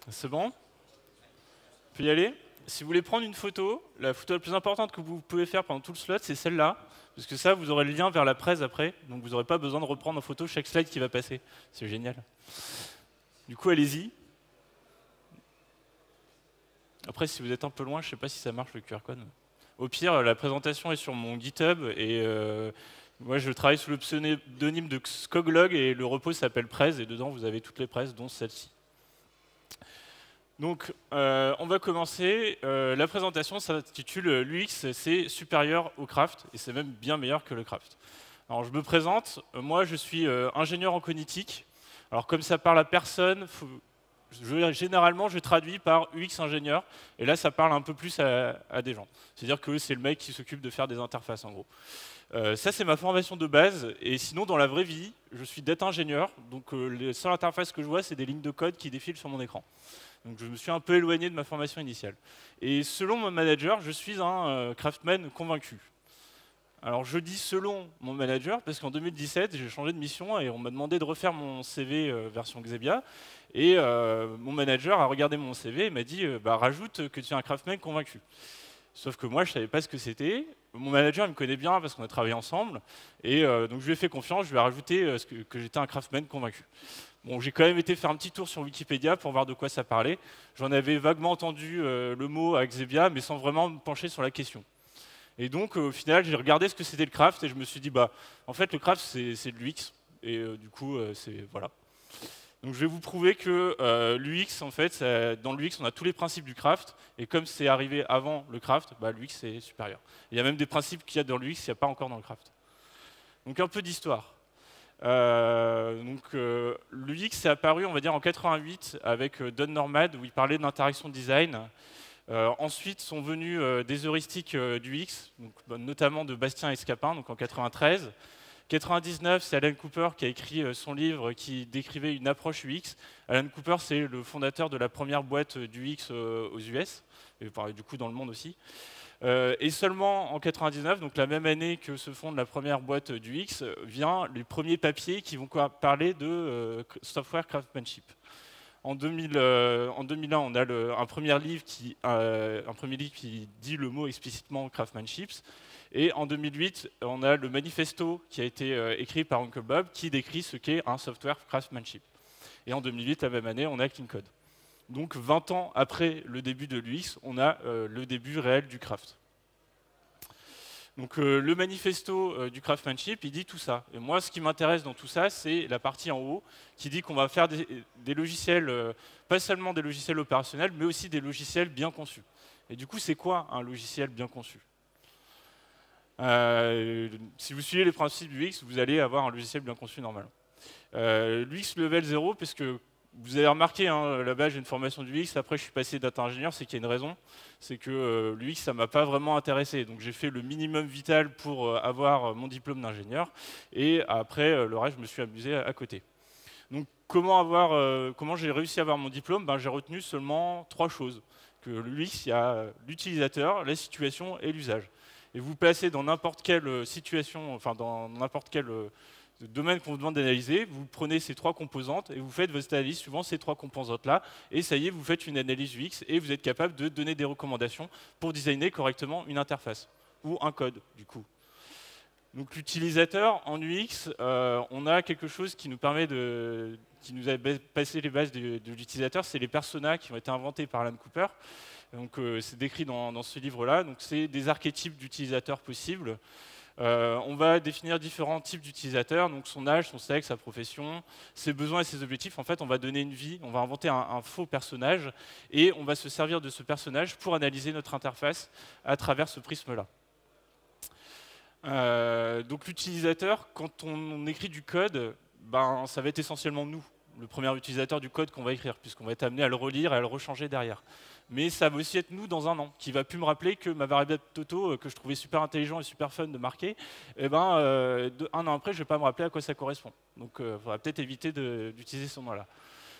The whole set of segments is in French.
C'est bon? On peut y aller? Si vous voulez prendre une photo, la photo la plus importante que vous pouvez faire pendant tout le slot, c'est celle-là. Parce que ça, vous aurez le lien vers la presse après, donc vous n'aurez pas besoin de reprendre en photo chaque slide qui va passer. C'est génial. Du coup, allez-y. Après, si vous êtes un peu loin, je ne sais pas si ça marche le QR code. Au pire, la présentation est sur mon GitHub et moi je travaille sous le pseudonyme de Skoglog et le repo s'appelle Prez et dedans vous avez toutes les presses dont celle-ci. Donc on va commencer. La présentation s'intitule l'UX c'est supérieur au craft et c'est même bien meilleur que le craft. Alors je me présente, moi je suis ingénieur en cognitique. Alors comme ça parle à personne, généralement, je traduis par UX ingénieur, et là, ça parle un peu plus à des gens. C'est-à-dire que c'est le mec qui s'occupe de faire des interfaces, en gros. Ça, c'est ma formation de base, et sinon, dans la vraie vie, je suis data ingénieur, donc les seules interfaces que je vois, c'est des lignes de code qui défilent sur mon écran. Donc je me suis un peu éloigné de ma formation initiale. Et selon mon manager, je suis un craftsman convaincu. Alors je dis selon mon manager, parce qu'en 2017, j'ai changé de mission et on m'a demandé de refaire mon CV version Xebia. Et mon manager a regardé mon CV et m'a dit bah, rajoute que tu es un craftsman convaincu. Sauf que moi, je ne savais pas ce que c'était. Mon manager il me connaît bien parce qu'on a travaillé ensemble. Et donc je lui ai fait confiance, je lui ai rajouté que j'étais un craftsman convaincu. Bon, j'ai quand même été faire un petit tour sur Wikipédia pour voir de quoi ça parlait. J'en avais vaguement entendu le mot à Xebia, mais sans vraiment me pencher sur la question. Et donc, au final, j'ai regardé ce que c'était le craft et je me suis dit, bah, en fait, le craft, c'est de l'UX. Et du coup, c'est voilà. Donc, je vais vous prouver que l'UX, en fait, dans l'UX, on a tous les principes du craft. Et comme c'est arrivé avant le craft, bah, l'UX est supérieur. Il y a même des principes qu'il y a dans l'UX, qu'il n'y a pas encore dans le craft. Donc, un peu d'histoire. L'UX est apparu, on va dire, en 88 avec Don Normad, où il parlait d'interaction design. Ensuite sont venues des heuristiques du X, donc, notamment de Bastien Escapin, donc en 93. 99, c'est Alan Cooper qui a écrit son livre qui décrivait une approche UX. Alan Cooper, c'est le fondateur de la première boîte du UX aux US, et du coup dans le monde aussi. Et seulement en 99, donc la même année que se fonde la première boîte du X, vient les premiers papiers qui vont parler de software craftsmanship. En 2001, on a un premier livre qui dit le mot explicitement craftsmanship. Et en 2008, on a le manifesto qui a été écrit par Uncle Bob qui décrit ce qu'est un software craftsmanship. Et en 2008, la même année, on a Clean Code. Donc 20 ans après le début de l'UX, on a le début réel du craft. Donc le manifesto du craftsmanship, il dit tout ça. Et moi, ce qui m'intéresse dans tout ça, c'est la partie en haut qui dit qu'on va faire des logiciels, pas seulement des logiciels opérationnels, mais aussi des logiciels bien conçus. Et du coup, c'est quoi un logiciel bien conçu? Si vous suivez les principes du UX, vous allez avoir un logiciel bien conçu normalement. L'UX level 0, parce que vous avez remarqué, hein, là-bas j'ai une formation du UX, après je suis passé data ingénieur, c'est qu'il y a une raison, c'est que l'UX ça m'a pas vraiment intéressé, donc j'ai fait le minimum vital pour avoir mon diplôme d'ingénieur, et après le reste je me suis amusé à côté. Donc comment j'ai réussi à avoir mon diplôme? J'ai retenu seulement 3 choses. Que l'UX, il y a l'utilisateur, la situation et l'usage. Et vous placez dans n'importe quelle situation, enfin dans n'importe quel domaine qu'on vous demande d'analyser, vous prenez ces 3 composantes et vous faites votre analyse suivant ces 3 composantes-là, et ça y est, vous faites une analyse UX et vous êtes capable de donner des recommandations pour designer correctement une interface, ou un code, du coup. Donc l'utilisateur, en UX, on a quelque chose qui nous permet qui nous a passé les bases de l'utilisateur, c'est les personas qui ont été inventés par Alan Cooper. Donc c'est décrit dans ce livre-là. Donc c'est des archétypes d'utilisateurs possibles. On va définir différents types d'utilisateurs, donc son âge, son sexe, sa profession, ses besoins et ses objectifs. En fait, on va donner une vie, on va inventer un faux personnage et on va se servir de ce personnage pour analyser notre interface à travers ce prisme-là. Donc l'utilisateur, quand on écrit du code, ça va être essentiellement nous, le premier utilisateur du code qu'on va écrire, puisqu'on va être amené à le relire et à le rechanger derrière. Mais ça va aussi être nous dans un an, qui va plus me rappeler que ma variable Toto, que je trouvais super intelligent et super fun de marquer, un an après, je ne vais pas me rappeler à quoi ça correspond. Donc il faudra peut-être éviter d'utiliser ce nom-là.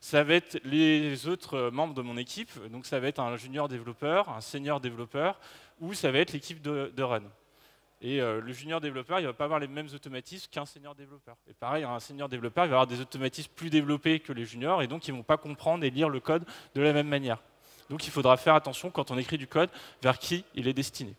Ça va être les autres membres de mon équipe, donc ça va être un junior développeur, un senior développeur, ou ça va être l'équipe de run. Et le junior développeur, il ne va pas avoir les mêmes automatismes qu'un senior développeur. Et pareil, un senior développeur, il va avoir des automatismes plus développés que les juniors, et donc ils ne vont pas comprendre et lire le code de la même manière. Donc il faudra faire attention quand on écrit du code vers qui il est destiné.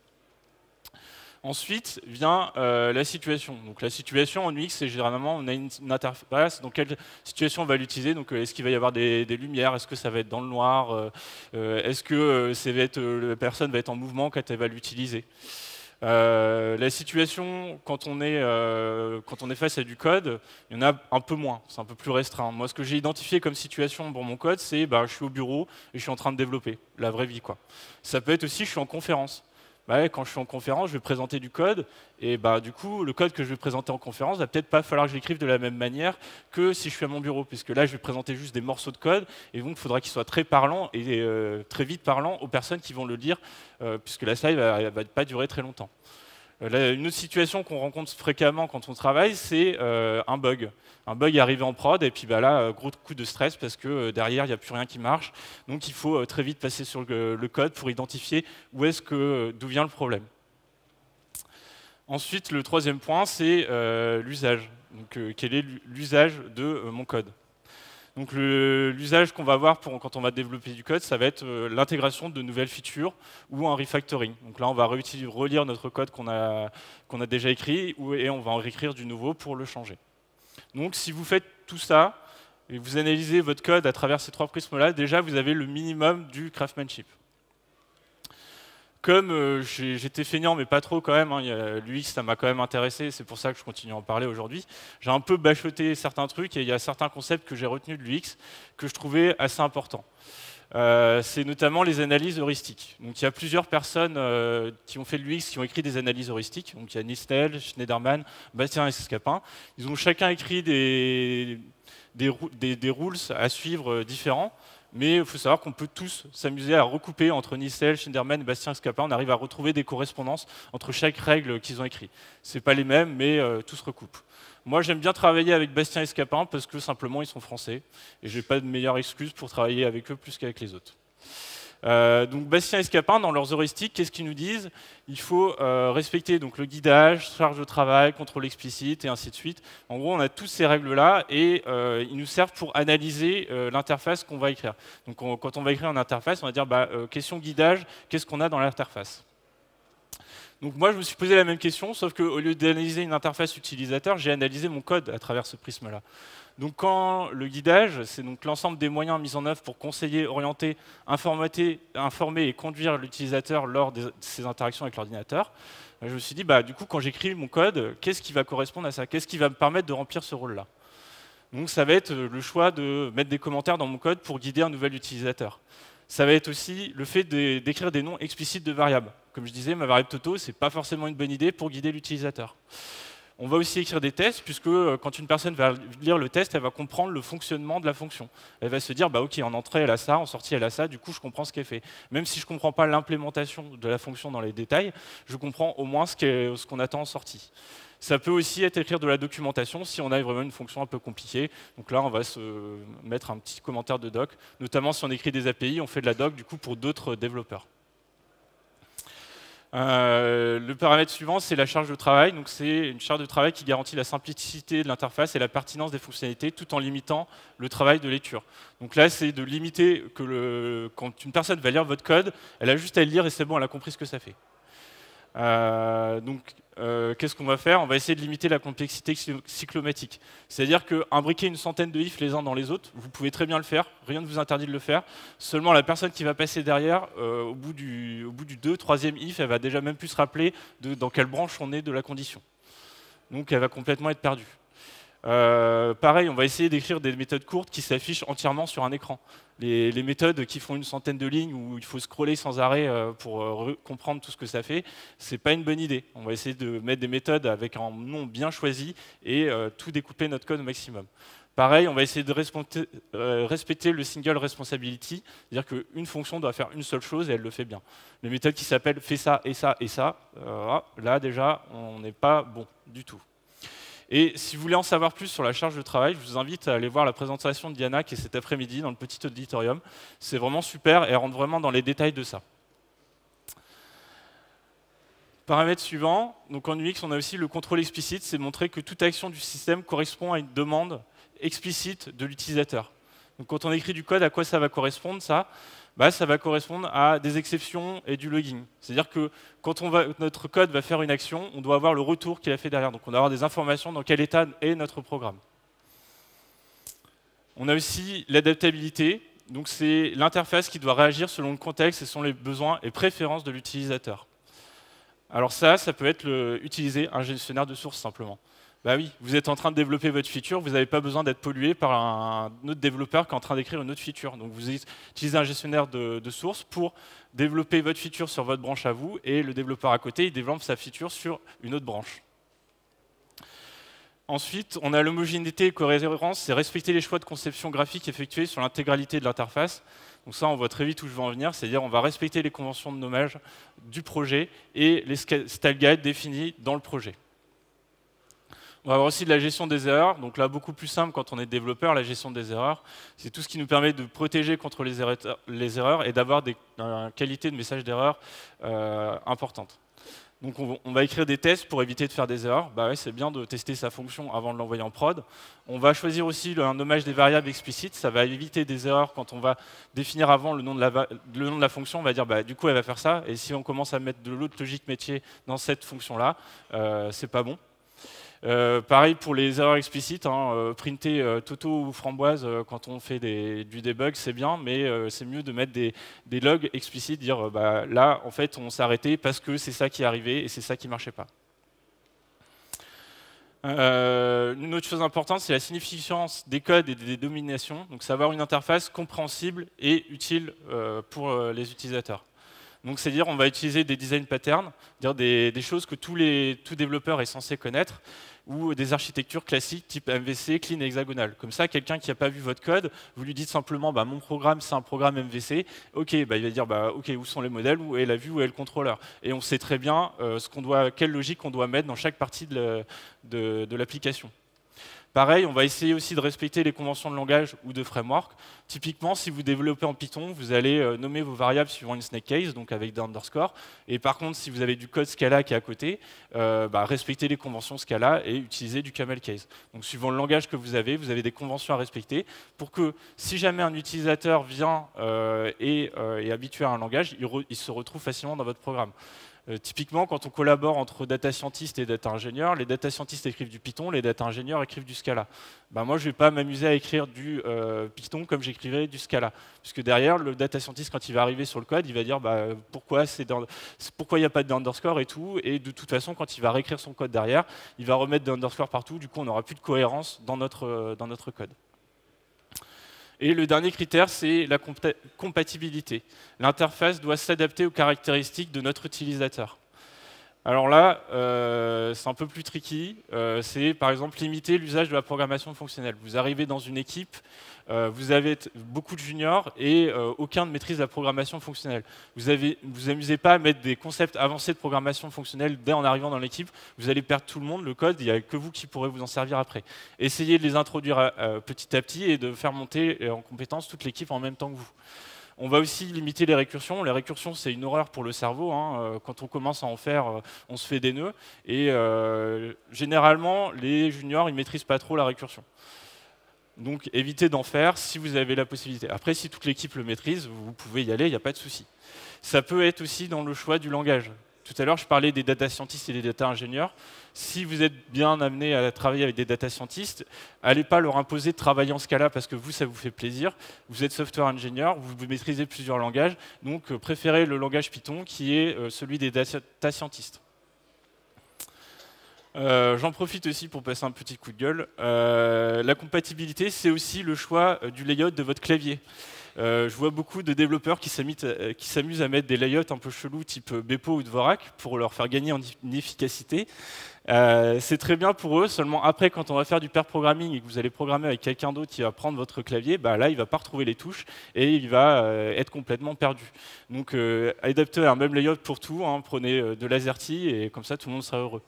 Ensuite vient la situation. Donc la situation en UX, c'est généralement on a une interface. Dans quelle situation on va l'utiliser. Donc est-ce qu'il va y avoir des lumières? Est-ce que ça va être dans le noir? Est-ce que la personne va être en mouvement quand elle va l'utiliser? La situation, quand on est face à du code, il y en a un peu moins, c'est un peu plus restreint. Moi, ce que j'ai identifié comme situation pour mon code, c'est je suis au bureau et je suis en train de développer, la vraie vie, quoi. Ça peut être aussi, je suis en conférence. Quand je suis en conférence, je vais présenter du code, et du coup, le code que je vais présenter en conférence, va peut-être pas falloir que je l'écrive de la même manière que si je suis à mon bureau, puisque là, je vais présenter juste des morceaux de code, et donc il faudra qu'il soit très parlant et très vite parlant aux personnes qui vont le lire, puisque la slide va pas durer très longtemps. Une autre situation qu'on rencontre fréquemment quand on travaille, c'est un bug. Un bug est arrivé en prod, et puis là, gros coup de stress parce que derrière, il n'y a plus rien qui marche. Donc il faut très vite passer sur le code pour identifier d'où vient le problème. Ensuite, le troisième point, c'est l'usage. Donc quel est l'usage de mon code? Donc l'usage qu'on va avoir quand on va développer du code, ça va être l'intégration de nouvelles features ou un refactoring. Donc là, on va relire notre code qu'on a déjà écrit et on va en réécrire du nouveau pour le changer. Donc si vous faites tout ça et vous analysez votre code à travers ces trois prismes-là, déjà vous avez le minimum du craftsmanship. Comme j'étais feignant, mais pas trop quand même, l'UX ça m'a quand même intéressé, c'est pour ça que je continue à en parler aujourd'hui. J'ai un peu bachoté certains trucs et il y a certains concepts que j'ai retenus de l'UX que je trouvais assez importants. C'est notamment les analyses heuristiques. Donc il y a plusieurs personnes qui ont fait de l'UX, qui ont écrit des analyses heuristiques. Donc il y a Nistel, Schneiderman, Bastien Escapin. Ils ont chacun écrit des rules à suivre différents. Mais il faut savoir qu'on peut tous s'amuser à recouper entre Nistel, Schneiderman et Bastien Escapin. On arrive à retrouver des correspondances entre chaque règle qu'ils ont écrite. Ce n'est pas les mêmes, mais tout se recoupe. Moi, j'aime bien travailler avec Bastien Escapin parce que simplement, ils sont français. Et je n'ai pas de meilleure excuse pour travailler avec eux plus qu'avec les autres. Donc Bastien Escapin, dans leurs heuristiques, qu'est-ce qu'ils nous disent? Il faut respecter donc, le guidage, charge de travail, contrôle explicite et ainsi de suite. En gros, on a toutes ces règles-là et ils nous servent pour analyser l'interface qu'on va écrire. Donc quand on va écrire une interface, on va dire question guidage, qu'est-ce qu'on a dans l'interface? Donc moi, je me suis posé la même question, sauf qu'au lieu d'analyser une interface utilisateur, j'ai analysé mon code à travers ce prisme-là. Donc quand le guidage, c'est donc l'ensemble des moyens mis en œuvre pour conseiller, orienter, informer et conduire l'utilisateur lors de ses interactions avec l'ordinateur, je me suis dit, du coup, quand j'écris mon code, qu'est-ce qui va correspondre à ça? Qu'est-ce qui va me permettre de remplir ce rôle-là? Donc ça va être le choix de mettre des commentaires dans mon code pour guider un nouvel utilisateur. Ça va être aussi le fait d'écrire des noms explicites de variables. Comme je disais, ma variable Toto, ce n'est pas forcément une bonne idée pour guider l'utilisateur. On va aussi écrire des tests, puisque quand une personne va lire le test, elle va comprendre le fonctionnement de la fonction. Elle va se dire, ok, en entrée, elle a ça, en sortie, elle a ça, du coup, je comprends ce qu'elle fait. Même si je ne comprends pas l'implémentation de la fonction dans les détails, je comprends au moins ce qu'on attend en sortie. Ça peut aussi être écrire de la documentation si on a vraiment une fonction un peu compliquée. Donc là, on va se mettre un petit commentaire de doc, notamment si on écrit des API, on fait de la doc du coup pour d'autres développeurs. Le paramètre suivant, c'est la charge de travail. Donc c'est une charge de travail qui garantit la simplicité de l'interface et la pertinence des fonctionnalités tout en limitant le travail de lecture. Donc là, c'est de limiter que quand une personne va lire votre code, elle a juste à le lire et c'est bon, elle a compris ce que ça fait. Qu'est-ce qu'on va faire? On va essayer de limiter la complexité cyclomatique. C'est-à-dire qu'imbriquer une centaine de ifs les uns dans les autres, vous pouvez très bien le faire, rien ne vous interdit de le faire. Seulement la personne qui va passer derrière, au bout du 2e, 3e if, elle va déjà même plus se rappeler dans quelle branche on est de la condition. Donc elle va complètement être perdue. Pareil, on va essayer d'écrire des méthodes courtes qui s'affichent entièrement sur un écran. Les méthodes qui font une centaine de lignes où il faut scroller sans arrêt pour comprendre tout ce que ça fait, c'est pas une bonne idée. On va essayer de mettre des méthodes avec un nom bien choisi et tout découper notre code au maximum. Pareil, on va essayer de respecter le single responsibility, c'est-à-dire qu'une fonction doit faire une seule chose et elle le fait bien. Les méthodes qui s'appellent fais ça et ça et ça, là déjà, on n'est pas bon du tout. Et si vous voulez en savoir plus sur la charge de travail, je vous invite à aller voir la présentation de Diana qui est cet après-midi dans le petit auditorium. C'est vraiment super et elle rentre vraiment dans les détails de ça. Paramètre suivant, donc en UX, on a aussi le contrôle explicite, c'est montrer que toute action du système correspond à une demande explicite de l'utilisateur. Donc quand on écrit du code, à quoi ça va correspondre ça? Ça va correspondre à des exceptions et du logging. C'est-à-dire que quand notre code va faire une action, on doit avoir le retour qu'il a fait derrière. Donc on doit avoir des informations dans quel état est notre programme. On a aussi l'adaptabilité. Donc c'est l'interface qui doit réagir selon le contexte et selon les besoins et préférences de l'utilisateur. Alors ça peut être utiliser un gestionnaire de sources simplement. Bah oui, vous êtes en train de développer votre feature, vous n'avez pas besoin d'être pollué par un autre développeur qui est en train d'écrire une autre feature. Donc vous utilisez un gestionnaire de sources pour développer votre feature sur votre branche à vous, et le développeur à côté, il développe sa feature sur une autre branche. Ensuite, on a l'homogénéité et cohérence, c'est respecter les choix de conception graphique effectués sur l'intégralité de l'interface. Donc ça, on voit très vite où je veux en venir, c'est-à-dire on va respecter les conventions de nommage du projet et les style guides définis dans le projet. On va avoir aussi de la gestion des erreurs, donc là beaucoup plus simple quand on est développeur, la gestion des erreurs, c'est tout ce qui nous permet de protéger contre les erreurs et d'avoir une qualité de message d'erreur importante. Donc on va écrire des tests pour éviter de faire des erreurs. Bah ouais, c'est bien de tester sa fonction avant de l'envoyer en prod. On va choisir aussi un nommage des variables explicites, ça va éviter des erreurs quand on va définir avant le nom de la fonction, on va dire du coup elle va faire ça, et si on commence à mettre de l'autre logique métier dans cette fonction-là, c'est pas bon. Pareil pour les erreurs explicites, printer Toto ou framboise quand on fait du debug, c'est bien, mais c'est mieux de mettre des logs explicites, dire là en fait on s'est arrêté parce que c'est ça qui est arrivé et c'est ça qui ne marchait pas. Une autre chose importante, c'est la significance des codes et des dénominations, donc savoir une interface compréhensible et utile pour les utilisateurs. Donc c'est-à-dire on va utiliser des design patterns, dire des choses que tout développeur est censé connaître, ou des architectures classiques type MVC, clean et hexagonal. Comme ça, quelqu'un qui n'a pas vu votre code, vous lui dites simplement mon programme c'est un programme MVC, ok, il va dire ok, où sont les modèles, où est la vue, où est le contrôleur. Et on sait très bien quelle logique on doit mettre dans chaque partie de l'application. Pareil, on va essayer aussi de respecter les conventions de langage ou de framework. Typiquement, si vous développez en Python, vous allez nommer vos variables suivant une snake case, donc avec des underscores. Et par contre, si vous avez du code Scala qui est à côté, respectez les conventions Scala et utilisez du camel case. Donc suivant le langage que vous avez des conventions à respecter pour que si jamais un utilisateur vient et est habitué à un langage, il se retrouve facilement dans votre programme. Typiquement, quand on collabore entre data scientists et data ingénieurs, les data scientists écrivent du Python, les data ingénieurs écrivent du Scala. Moi, je ne vais pas m'amuser à écrire du Python comme j'écrirais du Scala. Puisque derrière, le data scientist, quand il va arriver sur le code, il va dire pourquoi il n'y a pas d'underscore et tout. Et de toute façon, quand il va réécrire son code derrière, il va remettre des underscores partout. Du coup, on n'aura plus de cohérence dans notre code. Et le dernier critère, c'est la compatibilité. L'interface doit s'adapter aux caractéristiques de notre utilisateur. Alors là, c'est un peu plus tricky. C'est par exemple limiter l'usage de la programmation fonctionnelle. Vous arrivez dans une équipe, vous avez beaucoup de juniors et aucun ne maîtrise la programmation fonctionnelle. Vous amusez pas à mettre des concepts avancés de programmation fonctionnelle dès en arrivant dans l'équipe. Vous allez perdre tout le monde, le code, il n'y a que vous qui pourrez vous en servir après. Essayez de les introduire petit à petit et de faire monter en compétence toute l'équipe en même temps que vous. On va aussi limiter les récursions. Les récursions, c'est une horreur pour le cerveau. Quand on commence à en faire, on se fait des nœuds. Et généralement, les juniors, ils ne maîtrisent pas trop la récursion. Donc, évitez d'en faire si vous avez la possibilité. Après, si toute l'équipe le maîtrise, vous pouvez y aller, il n'y a pas de souci. Ça peut être aussi dans le choix du langage. Tout à l'heure, je parlais des data scientists et des data ingénieurs. Si vous êtes bien amené à travailler avec des data scientists, n'allez pas leur imposer de travailler en Scala parce que vous, ça vous fait plaisir. Vous êtes software ingénieur, vous maîtrisez plusieurs langages, donc préférez le langage Python qui est celui des data scientists. J'en profite aussi pour passer un petit coup de gueule. La compatibilité, c'est aussi le choix du layout de votre clavier. Je vois beaucoup de développeurs qui s'amusent à mettre des layouts un peu chelous type Bepo ou Dvorak pour leur faire gagner en efficacité. C'est très bien pour eux, seulement après quand on va faire du pair programming et que vous allez programmer avec quelqu'un d'autre qui va prendre votre clavier, là il ne va pas retrouver les touches et il va être complètement perdu. Donc adaptez un même layout pour tout, prenez de l'AZERTY et comme ça tout le monde sera heureux.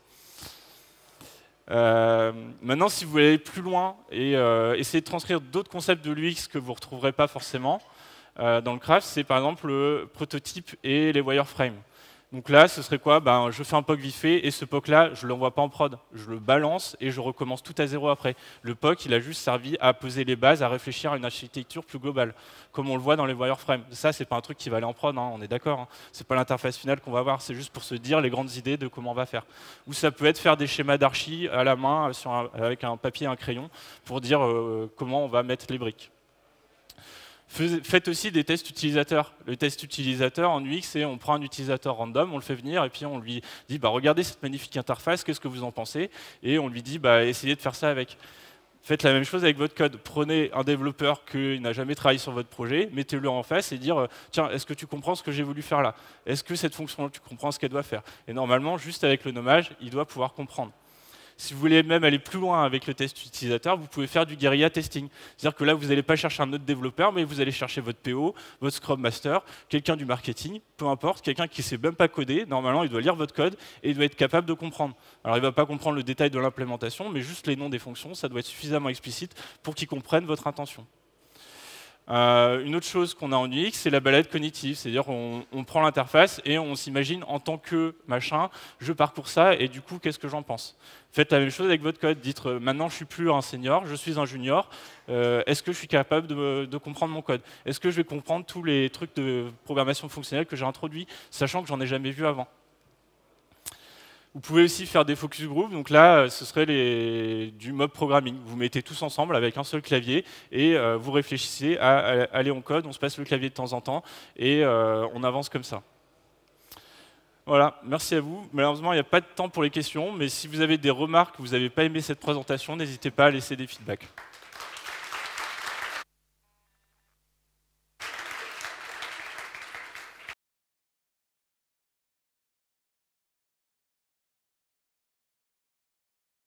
Maintenant, si vous voulez aller plus loin et essayer de transcrire d'autres concepts de l'UX que vous ne retrouverez pas forcément dans le craft, c'est par exemple le prototype et les wireframes. Donc là, ce serait quoi? Ben, je fais un POC vite fait, et ce POC-là, je ne l'envoie pas en prod. Je le balance et je recommence tout à zéro après. Le POC, il a juste servi à poser les bases, à réfléchir à une architecture plus globale, comme on le voit dans les wireframes. Ça, c'est pas un truc qui va aller en prod, hein, on est d'accord. Hein. C'est pas l'interface finale qu'on va voir, c'est juste pour se dire les grandes idées de comment on va faire. Ou ça peut être faire des schémas d'archi à la main, avec un papier et un crayon, pour dire comment on va mettre les briques. Faites aussi des tests utilisateurs. Le test utilisateur en UX, c'est on prend un utilisateur random, on le fait venir et puis on lui dit bah, regardez cette magnifique interface, qu'est-ce que vous en pensez? Et on lui dit bah, essayez de faire ça avec. Faites la même chose avec votre code. Prenez un développeur qui n'a jamais travaillé sur votre projet, mettez-le en face et dire tiens, est-ce que tu comprends ce que j'ai voulu faire là? Est-ce que cette fonction, tu comprends ce qu'elle doit faire? Et normalement, juste avec le nommage, il doit pouvoir comprendre. Si vous voulez même aller plus loin avec le test utilisateur, vous pouvez faire du guérilla testing. C'est-à-dire que là, vous n'allez pas chercher un autre développeur, mais vous allez chercher votre PO, votre Scrum Master, quelqu'un du marketing, peu importe, quelqu'un qui ne sait même pas coder. Normalement, il doit lire votre code et il doit être capable de comprendre. Alors, il ne va pas comprendre le détail de l'implémentation, mais juste les noms des fonctions, ça doit être suffisamment explicite pour qu'il comprenne votre intention. Une autre chose qu'on a en UX, c'est la balade cognitive, c'est-à-dire on prend l'interface et on s'imagine en tant que machin, je parcours ça et du coup, qu'est-ce que j'en pense? Faites la même chose avec votre code, dites maintenant je suis plus un senior, je suis un junior, est-ce que je suis capable de comprendre mon code? Est-ce que je vais comprendre tous les trucs de programmation fonctionnelle que j'ai introduits, sachant que j'en ai jamais vu avant? Vous pouvez aussi faire des focus group, donc là, ce serait du mob programming. Vous mettez tous ensemble avec un seul clavier et vous réfléchissez à aller en code, on se passe le clavier de temps en temps et on avance comme ça. Voilà, merci à vous. Malheureusement, il n'y a pas de temps pour les questions, mais si vous avez des remarques, vous n'avez pas aimé cette présentation, n'hésitez pas à laisser des feedbacks.